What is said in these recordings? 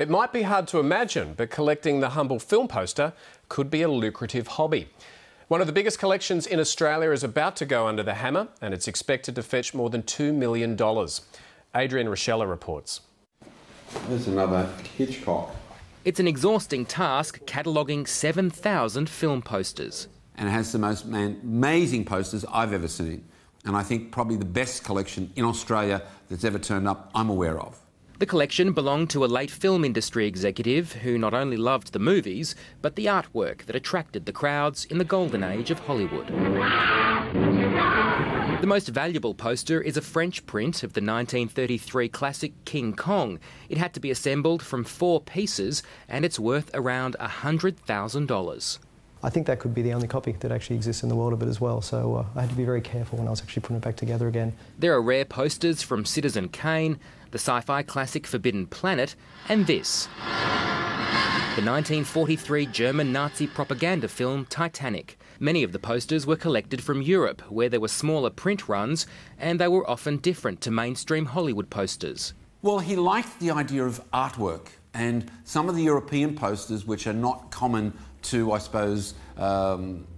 It might be hard to imagine, but collecting the humble film poster could be a lucrative hobby. One of the biggest collections in Australia is about to go under the hammer, and it's expected to fetch more than $2 million. Adrian Rochella reports. There's another Hitchcock. It's an exhausting task cataloguing 7,000 film posters. And it has the most amazing posters I've ever seen. And I think probably the best collection in Australia that's ever turned up I'm aware of. The collection belonged to a late film industry executive who not only loved the movies, but the artwork that attracted the crowds in the golden age of Hollywood. The most valuable poster is a French print of the 1933 classic King Kong. It had to be assembled from 4 pieces, and it's worth around $100,000. I think that could be the only copy that actually exists in the world of it as well, so I had to be very careful when I was actually putting it back together again. There are rare posters from Citizen Kane, the sci-fi classic Forbidden Planet, and this, the 1943 German Nazi propaganda film Titanic. Many of the posters were collected from Europe, where there were smaller print runs, and they were often different to mainstream Hollywood posters. Well, he liked the idea of artwork, and some of the European posters, which are not common to, I suppose,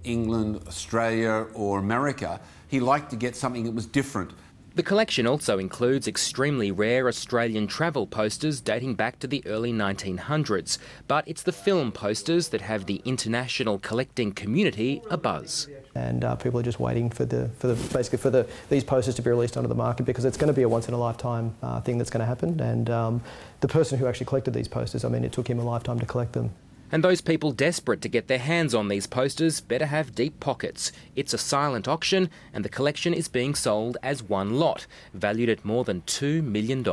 England, Australia or America, he liked to get something that was different. The collection also includes extremely rare Australian travel posters dating back to the early 1900s, but it's the film posters that have the international collecting community abuzz. And people are just waiting for these posters to be released onto the market, because it's going to be a once-in-a-lifetime thing that's going to happen. And the person who actually collected these posters, I mean, it took him a lifetime to collect them. And those people desperate to get their hands on these posters better have deep pockets. It's a silent auction, and the collection is being sold as one lot, valued at more than $2 million.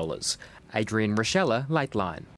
Adrian Rochella, Lateline.